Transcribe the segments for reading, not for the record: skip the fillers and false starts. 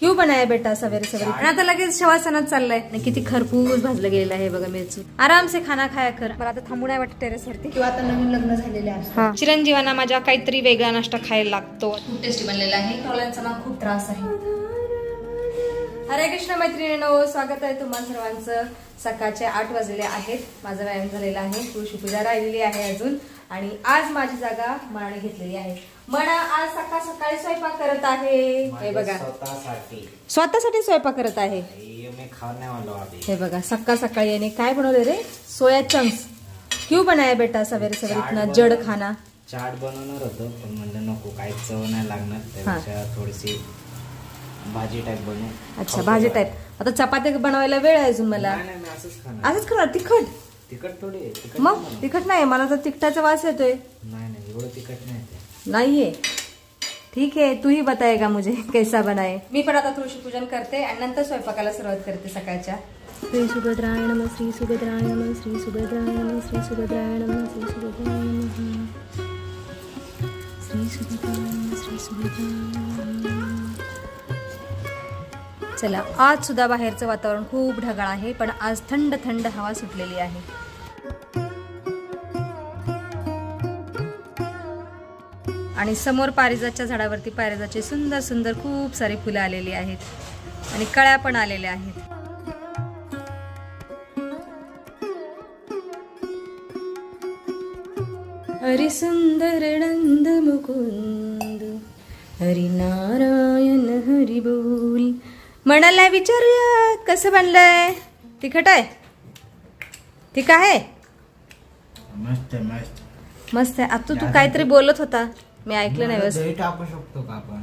क्यों बनाया बेटा सवेरे सवेरे? आणि आता लगेच शवासनात चाललाय. किती खरपूस भाजलं गेलेलं आहे बघा मिरची. आराम से खाना खाया कर. मला आता थांबू नाही वाटत टेरेस वरती. किंवा आता नवीन लग्न झालेले आहे. चिरंजीवांना माझ्या काहीतरी वेगळा नाश्ता खायला लागतो. खूप टेस्टी बनलेला आहे. टोलांचा ना खूप त्रास आहे. हरे कृष्ण मैत्रिणींनो, स्वागत आहे तुम्हा सर्वांचं. सकाळचे 8 वाजलेले आहेत. माझा व्यायाम झालेला आहे. तुळशी पूजा राहिलेली आहे अजून. आणि आज माझी जागा मनाने घेतलेली आहे. मना आज सकाळ सकाळी स्वयंपाक करत आहे. हे बघा स्वतःसाठी स्वयंपाक करत आहे. हे बघा सकाळ सकाळी याने काय बनवले रे? Soya chunks. क्यों बनाया बेटा सवेरे सवेरे इतना जड खाना? चाट बनवणार होतो पण म्हणलं नको, काही चव नाही लागणार, त्यापेक्षा थोडीशी भाजी टाइप बनवू. अच्छा भाजी टाइप. आता चपाती बनवायला वेळ आहे अजून मला. असंच खाणार? तिखट तिखट थोडी. मग तिखट नाही, मला तर तिखटाचा वास येतोय. नाही एवढं तिखट नाहीये. ठीक है, तू ही बताएगा मुझे कैसा बनाए. मी पण आता तुळशी पूजन करते आणि नंतर स्वयंपाकाला सुरुवात करते सकाळच्या. श्री सुभद्राय नमः, श्री सुभद्राय नमः, श्री सुभद्राय नमः, श्री सुभद्राय नमः, श्री सुभद्राय नमः, श्री सुभद्राय नमः, श्री सुभद्राय. चला, आज सुद्धा बाहेरचं वातावरण खूप ढगाळ आहे, पण आज थंड थंड हवा सुटलेली आहे. आणि समोर पारिजातच्या झाडावरती पारिजातची सुंदर सुंदर खूप सारी फुलं आलेली आहेत आणि कळ्या पण आलेल्या आहेत. हरि सुंदर नंद मुकुंद हरि नारायण हरि बोल. म्हणाला विचारूया कसं बनलंय? तिखट आहे? ठीक आहे? मस्त मस्त मस्त आहे. आता तू काहीतरी बोलत होता, मी ऐकलं नाही. बस दही टाकू शकतो का आपण?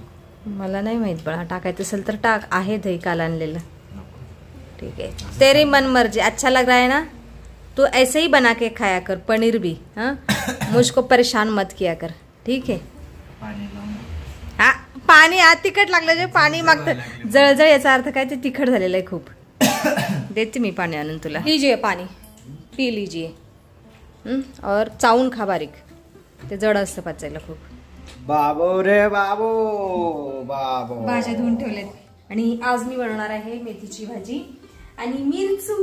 मला नाही माहित बळा. टाकायचं असेल तर टाक. आहे दही काल आणलेलं. ठीक है, तेरी मन मर्जी. अच्छा लग रहा है ना? तू ऐसे ही बना के खाया कर, पनीर भी. हाँ, मुझको परेशान मत किया कर. ठीक है. हा पाणी आत तिखट लागलं जे पाणी मागतं जळजळ, याचा अर्थ काय? ते तिखट झालेलं आहे खूप. देते मी पाणी आणून तुला. लीजिए पाणी, पी लीजिए. और चावून खा बारीक, ते जड असतं पचायला खूप. बाबू रे बाबू बाबू. भाज्या धुवून ठेवलेत आणि आज मी बनवणार आहे मेथीची भाजी आणि मिरचू.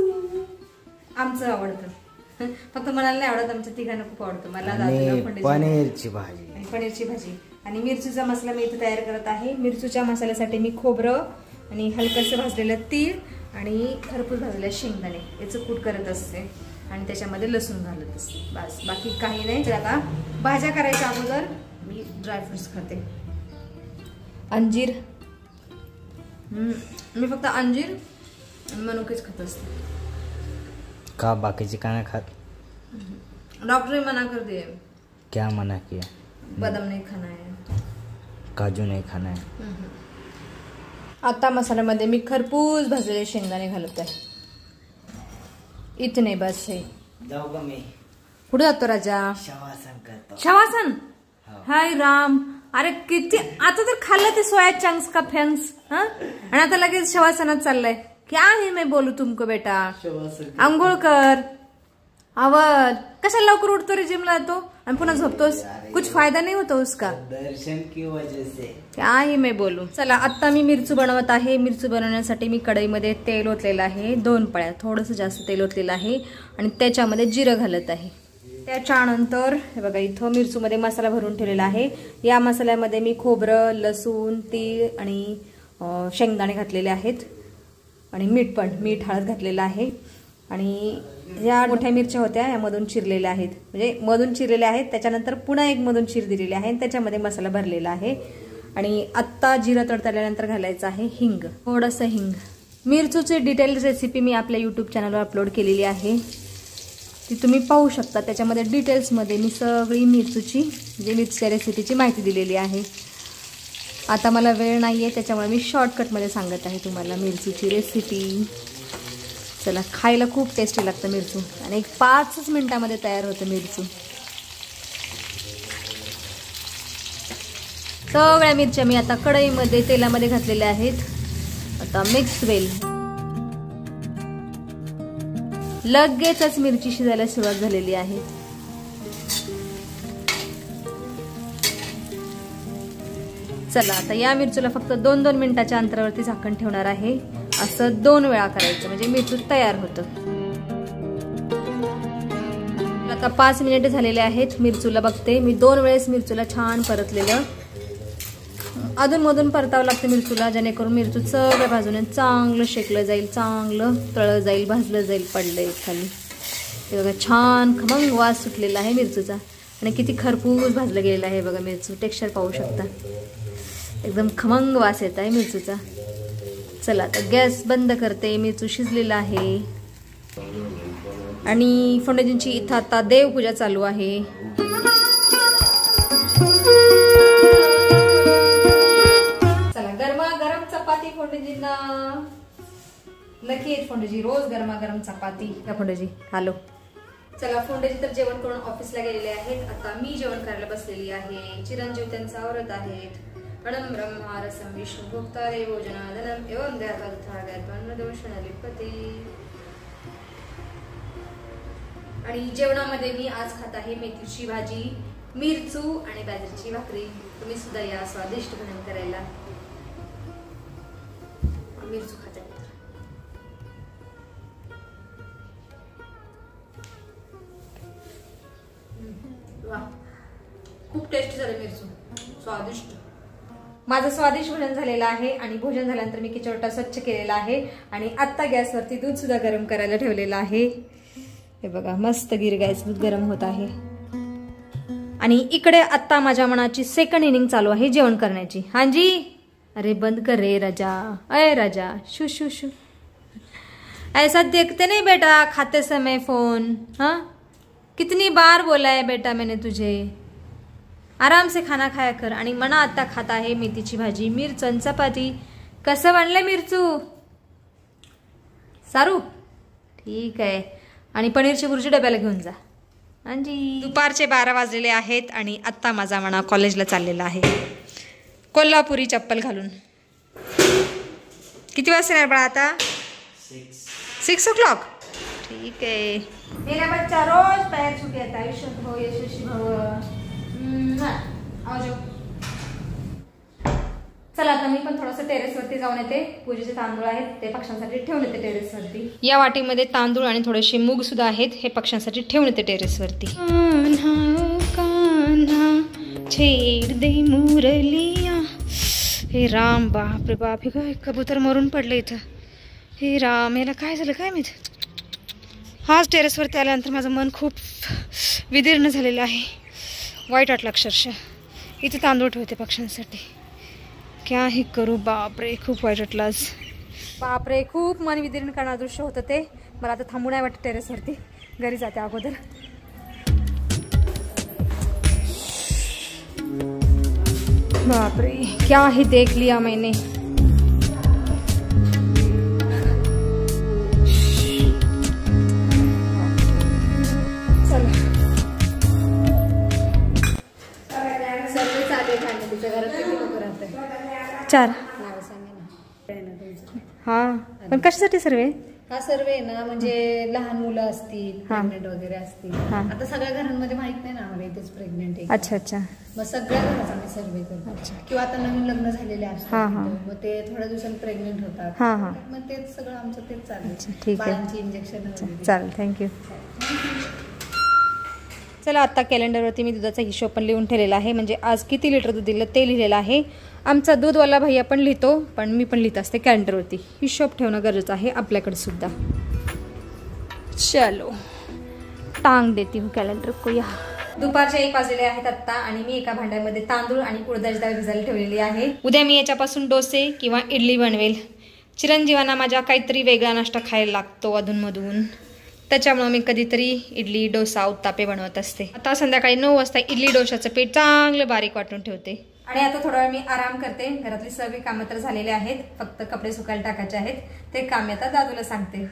आमचं आवडतं, फक्त मला नाही आवडत. आमच्या तिघांना खूप आवडतं. मला पनीरची भाजी आणि पनीरची भाजी आणि मिरचीचा मसाला मी इथे तयार करत आहे. मिरचीच्या मसाल्यासाठी मी खोबरं आणि हलकसं भाजलेलं तीळ आणि खरपूस भाजलेले शेंगदाणे याचं कूट करत असते आणि त्याच्यामध्ये लसूण घालत असते. बस, बाकी काही नाही. तर आता भाज्या करायच्या अगोदर मी ड्रायफ्रुट्स खाते. अंजीर, मी फक्त अंजीर आणि मनुकेच खात असते. का बाकीची काय खात? डॉक्टर मना कर दिए. क्या मना किया? बदाम नहीं खाना है, काजू नहीं खाना है. आता मसाल्यामध्ये मी खरपूस भाजलेले शेंगदाणे घालत आहे. इतने बस है. जाऊ का मी? कुठे जातो राजा? शवासन करतो. शवासन? हाय राम. अरे किती आता तर खाल्लं ते सोया चंक्स का फॅन्स. आणि आता लगेच शवासनात चाललाय. क्या है मैं बोलू तुमको बेटा? आंघोळ कर, आवर. कशाला लवकर उठतो रे जिमला तो आणि पुन्हा झोपतोस? कुछ फायदा नहीं होता उसका. दर्शन की वजह से. क्या है मैं बोलू. चला, आता मी मिरचू बनवत आहे. मिरचू बनवण्यासाठी मी कढईमध्ये तेल ओतलेलं आहे. 2 पळ्या, थोडंसं जास्त तेल ओतलेलं आहे आणि त्याच्यामध्ये जिरं घालत आहे. त्याच्यानंतर हे बघा इथं मिरचूमध्ये मसाला भरून ठेवलेला आहे. या मसाल्यामध्ये मी खोबरं, लसूण, तीळ आणि शेंगदाणे घातलेले आहेत आणि मीठ हळद घातलेलं आहे. आणि ह्या मोठ्या मिरच्या होत्या, यामधून चिरलेल्या आहेत, म्हणजे मधून चिरलेल्या आहेत. त्याच्यानंतर पुन्हा एक मधून चीर दिलेली आहे आणि त्याच्यामध्ये मसाला भरलेला आहे. आणि आत्ता जिरं तडतडल्यानंतर घालायचं आहे हिंग, थोडंसं हिंग. मिरचूची डिटेल रेसिपी मी आपल्या यूट्यूब चॅनलवर अपलोड केलेली आहे, ती तुम्ही पाहू शकता. त्याच्यामध्ये डिटेल्समध्ये मी सगळी मिरचूची म्हणजे मिरचीच्या रेसिपीची माहिती दिलेली आहे. आता मला वेळ नाही आहे, त्याच्यामुळे मी शॉर्टकटमध्ये सांगत आहे तुम्हाला मिरचीची रेसिपी. चला, खायला खूप टेस्टी लागतं मिरचू आणि 5 मिनिटामध्ये तयार होतं मिरचू. सगळ्या मिरच्या मी आता कढईमध्ये तेलामध्ये घातलेल्या आहेत. आता मिक्स वेल. लगेचच मिरची शिजायला सुरुवात झालेली आहे. चला आता या मिरचूला फक्त 2-2 मिनिटाच्या अंतरावरती झाकण ठेवणार आहे. असं 2 वेळा करायचं म्हणजे मिरचू तयार होतं. आता 5 मिनिटे झालेले आहेत. मिरचूला बघते मी 2 वेळेस मिरचूला छान परतलेलं. अधूनमधून परतावं लागतं मिरचूला, जेणेकरून मिरचू सगळ्या बाजूने चांगलं शेकलं जाईल, चांगलं तळलं जाईल, भाजलं जाईल. पडलं खाली हे बघा, छान खमंग वास सुटलेला आहे मिरचूचा आणि किती खरपूस भाजलं गेलेलं आहे बघा. मिरचू टेक्स्चर पाहू शकता, एकदम खमंग वास येत आहे मिरचूचा. चला आता गॅस बंद करते. मिरचू शिजलेला आहे आणि फोंडेजींची इथं आता देवपूजा चालू आहे. चला गरमागरम चपाती फोंडेजींना नक्की येत. फोंडेजी रोज गरमागरम चपाती का फोंडेजी? हॅलो. चला फोंडेजी तर जेवण करून ऑफिसला गेलेले आहेत. आता मी जेवण करायला बसलेली आहे. चिरंजीव त्यांचा आवरत आहेत. अणम ब्रह्मा रसम विष्णू भोक्तारे भोजनादनम एवं दयापती. आणि जेवणामध्ये मी आज खात आहे मेथीची भाजी, मिरचू आणि बाजरीची भाकरी. तुम्ही सुद्धा या स्वादिष्ट भोजन करायला. मिरचू खाते. वा, खूप टेस्टी झालं मिरचू, स्वादिष्ट. माझं स्वादिष्ट भोजन झालेलं आहे आणि भोजन झाल्यानंतर मी किचन स्वच्छ केलेला आहे आणि आत्ता गॅसवरती दूध सुद्धा गरम करायला ठेवलेलं आहे. हे बघा मस्त गिर गॅस दूध गरम होत आहे. आणि इकडे आत्ता माझ्या मनाची सेकंड इनिंग चालू आहे जेवण करण्याची. हांजी, अरे बंद कर रे राजा. अय राजा, शू शू शू, ऐसा देखते नहीं बेटा खाते समय फोन. हाँ, कितनी बार बोला है बेटा मैंने तुझे, आराम से खाना खाया कर. आणि मना आता खात आहे मेथीची भाजी, मिरचण चपाती. कसं बनलंय मिरचू? सारू, ठीक आहे. आणि पनीरची बुर्जी डब्याला घेऊन जा. हांजी. दुपारचे 12 वाजलेले आहेत आणि आत्ता माझा मना कॉलेजला चाललेला आहे कोल्हापुरी चप्पल घालून. किती वाजता येणार बाळा आता? 6 o'clock. ठीक आहे. मेरा बच्चा रोज पैर छू के आता है. शुभ हो यशस्वी भव. आओ जाओ. चला आता मी पण थोडंसं टेरेसवरती जाऊन येते. पूजेचे तांदूळ आहेत ते पक्ष्यांसाठी ठेवून येते टेरेसवरती. या वाटीमध्ये तांदूळ आणि थोडेसे मूग सुद्धा आहेत, हे पक्ष्यांसाठी ठेवून येते टेरेसवरती. छेड दे मुरलिया. हे राम, बाप रे बाप, हे काय कबूतर मरून पडले इथं. हे राम, याला काय झालं काय माहित. हाच टेरेसवरती आल्यानंतर माझं मन खूप विदीर्ण झालेलं आहे. वाईट वाटलं अक्षरशः. इथे तांदूळ ठेवते पक्ष्यांसाठी. क्या ही करू, बापरे खूप वाईट वाटलं आज. बापरे खूप मन विदीर्ण करणारं दृश्य होतं ते. मला आता थांबू नाही वाटतं टेरेसवरती, घरी जाते अगोदर. बापरे क्या ही देख लिया मैंने. चार. हा, पण कशासाठी सर्वे? हा सर्वे ना म्हणजे लहान मुलं असतील, प्रेग्नेंट वगैरे असतील. आता सगळ्या घरांमध्ये माहित नाही ना आम्हाला इथेच प्रेग्नेंट आहे. अच्छा अच्छा. मग सगळ्या घरात आम्ही सर्वे करतो. किंवा आता नवीन लग्न झालेले असतात मग ते थोड्या दिवसांनी प्रेग्नेंट होतात. मग तेच सगळं आमचं तेच चालू. बाळांची इंजेक्शन. चालेल, थँक्यू. चला आता कॅलेंडरवरती मी दुधाचा हिशोब पण लिहून ठेवलेला आहे, म्हणजे आज किती लिटर दूध दिलं ते लिहिलेलं आहे. आमचा दूधवाला भैया पण लिहितो, पण मी पण लिहित असते कॅलेंडरवरती. हिशोब ठेवणं गरजेचं आहे आपल्याकडे सुद्धा. चलो टांग देती हूँ कॅलेंडर को. या दुपारचे 1 वाजलेले आहेत आत्ता आणि मी एका भांड्यामध्ये तांदूळ आणि उडदाची डाळ भिजायला ठेवलेली आहे. उद्या मी याच्यापासून डोसे किंवा इडली बनवेल. चिरंजीवांना माझ्या काहीतरी वेगळा नाश्ता खायला लागतो अधूनमधून, त्याच्यामुळे मी कधीतरी इडली, डोसा, उत्तापे बनवत असते. आता संध्याकाळी 9 वाजता इडली डोशाचं पीठ चांगलं बारीक वाटून ठेवते. आणि आता थोडा वेळ मी आराम करते. घरातली सगळी कामं तर झालेली आहेत, फक्त कपडे सुकायला टाकायचे आहेत. ते काम आता दादूला सांगते.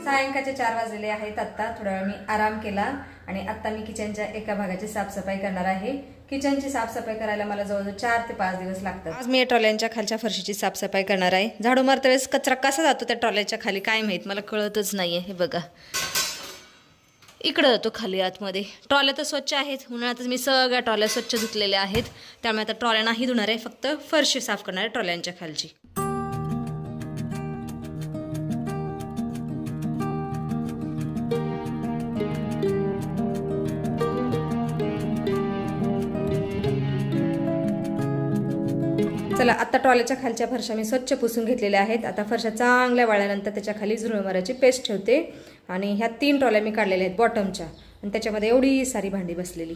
सायंकाळचे 4 वाजलेले आहेत आत्ता. थोडा वेळ मी आराम केला आणि आता मी किचनच्या एका भागाची साफसफाई करणार आहे. किचनची साफसफाई करायला मला जवळजवळ 4 ते 5 दिवस लागतात. आज मी या ट्रॉल्यांच्या खालच्या फरशीची साफसफाई करणार आहे. झाडू मारते वेळेस कचरा कसा जातो त्या ट्रॉल्याच्या खाली काय माहित, मला कळतच नाहीये. हे बघा इकडं जातो खाली आतमध्ये. ट्रॉल्या तर स्वच्छ आहेत, उन्हाळ्यातच मी सगळ्या ट्रॉल्या स्वच्छ धुतलेल्या आहेत, त्यामुळे आता ट्रॉल्या नाही धुणार आहे, फक्त फरशी साफ करणार आहे ट्रॉल्यांच्या खालची. चला, आता ट्रॉल्याच्या खालच्या फरशा मी स्वच्छ पुसून घेतलेल्या आहेत. आता फरशा चांगल्या वाळल्यानंतर त्याच्या खाली झुरळ मारायची पेस्ट ठेवते. आणि ह्या 3 ट्रॉल्या मी काढलेल्या आहेत बॉटमच्या, आणि त्याच्यामध्ये एवढी सारी भांडी बसलेली.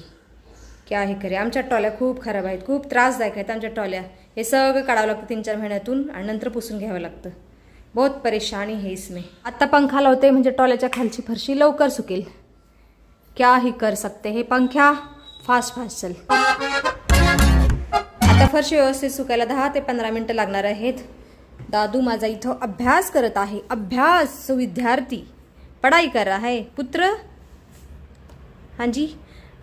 क्या हे करे, आमच्या ट्रॉल्या खूप खराब आहेत, खूप त्रासदायक आहेत आमच्या ट्रॉल्या. हे सगळं काढावं लागतं 3-4 महिन्यातून, आणि नंतर पुसून घ्यावं लागतं. बहुत परेशानी है इसमें. आता पंखा लावते म्हणजे ट्रॉल्याच्या खालची फरशी लवकर सुकेल. क्या ही कर सकते हे पंख्या, फास्ट फास्ट चल. आता फरशी व्यवस्थित सुकायला 10 ते 15 मिनिटं लागणार आहेत. दादू माझा इथं अभ्यास करत आहे. अभ्यास, विद्यार्थी पढ़ाई कर रहा है पुत्र. हाँ जी,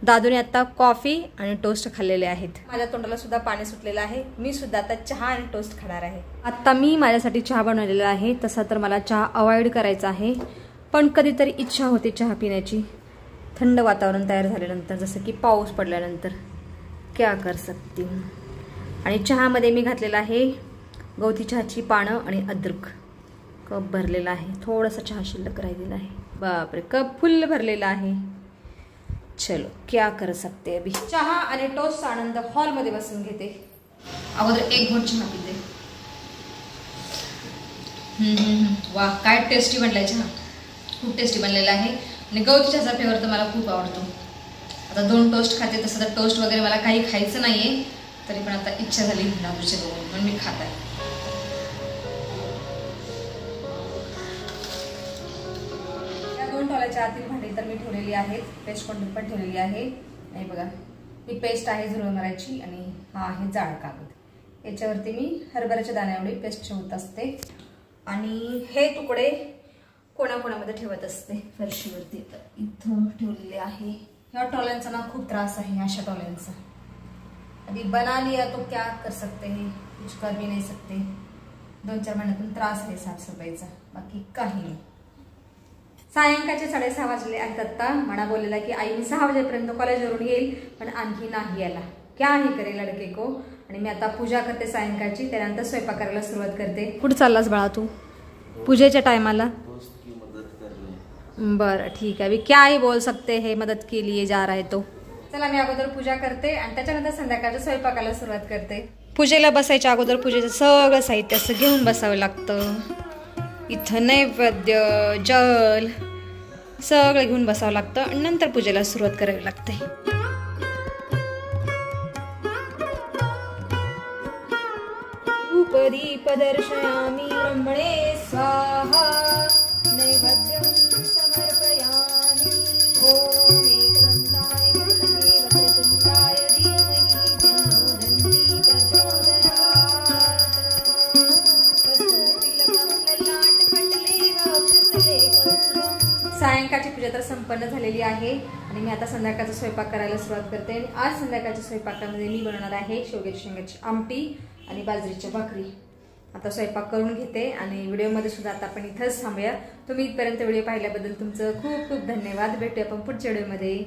दादूने आता कॉफी आणि टोस्ट खाल्लेले आहेत. माझ्या तोंडाला सुद्धा पाणी सुटलेलं आहे. मी सुद्धा आता चहा आणि टोस्ट खाणार आहे. आता मी माझ्यासाठी चहा बनवलेला आहे. तसा तर मला चहा अवॉइड करायचा आहे, पण कधीतरी इच्छा होते चहा पिण्याची, थंड वातावरण तयार झाल्यानंतर, जसं की पाऊस पडल्यानंतर. क्या कर सकती हूँ. आणि चहामध्ये मी घातलेला आहे गवती चहाची पानं आणि अद्रक. कप भरलेला आहे, थोडासा चहा शिल्लक राहिलेला आहे. बापरे, कप फुल भरलेला आहे. चलो, क्या कर सकते अभी. चहा आणि टोस्टचा आनंद हॉलमध्ये बसून घेते. अगोदर 1 घोट चहा पिते. वा, काय टेस्टी बनलाय चहा, खूप टेस्टी बनलेला आहे. आणि गवती चहाचा फ्लेवर तर मला खूप आवडतो. आता 2 टोस्ट खाते. तसं तर टोस्ट वगैरे मला काही खायचं नाहीये, तरी पण आता इच्छा झाली दादूचे बघून, म्हणून मी खात आहे. या 2 ट्रॉल्याच्या आतील भांडी तर मी ठेवलेली आहेत, पेस्ट कोंडून पण ठेवलेली आहे. नाही बघा, ही पेस्ट आहे झुरळ मारायची, आणि हा आहे जाड कागद. याच्यावरती मी हरभऱ्याच्या दाण्याएवढी पेस्ट ठेवत असते, आणि हे तुकडे कोणाकोणामध्ये ठेवत असते फरशीवरती. इथं ठेवलेले आहे. ह्या ट्रॉल्यांचा ना खूप त्रास आहे, अशा ट्रॉल्यांचा. अभी बना लिया तो क्या कर सकते हैं, कुछ कर भी नहीं सकते. 2-4 महिन्यातून त्रास आहे साफसफाईचा, बाकी काही नाही. सायंकाळचे 6:30 वाजले आहेत. आता म्हणा बोललेला की आई मी 6 वाजेपर्यंत कॉलेजवरून येईल, पण आणखी नाही आला. क्या ही करे लडके को. आणि मी आता पूजा करते सायंकाळची, त्यानंतर स्वयंपाक करायला सुरुवात करते. कुठं चाललास बाळा तू पूजेच्या टायमाला. बरं ठीक आहे, अभी क्या ही बोल सकते हैं, मदत के लिए जा रहा है तो. चला, मी अगोदर पूजा करते आणि त्याच्यानंतर संध्याकाळच्या स्वयंपाकाला सुरुवात करते. पूजेला बसायच्या अगोदर पूजेचं सगळं साहित्य असं घेऊन बसावं लागतं. इथं नैवेद्य, जल सगळं घेऊन बसावं लागतं, आणि नंतर पूजेला सुरुवात करावी लागते. दीप दर्शयामि ब्रह्मणे स्वाहा नैवेद्यं समर्पयामि. ओम एकदन्ताय विद्महे वक्रतुण्डाय धीमहि तन्नो दन्ती प्रचोदयात्. कस्तूरीतिलकं ललाट पटले वक्षस्थले कौस्तुभम्. सायंकाळची पूजा तर संपन्न झालेली आहे, आणि मी आता संध्याकाळचा स्वयंपाक करायला सुरुवात करते. आणि आज संध्याकाळच्या स्वयंपाकामध्ये मी बनवणार आहे शेवग्याच्या शेंगाची आमटी आणि बाजरीच्या भाकरी. आता स्वयंपाक करून घेते, आणि व्हिडिओमध्ये सुद्धा आता आपण इथंच थांबूया. तुम्ही इथपर्यंत व्हिडिओ पाहिल्याबद्दल तुमचं खूप खूप धन्यवाद. भेटूया आपण पुढच्या व्हिडिओमध्ये.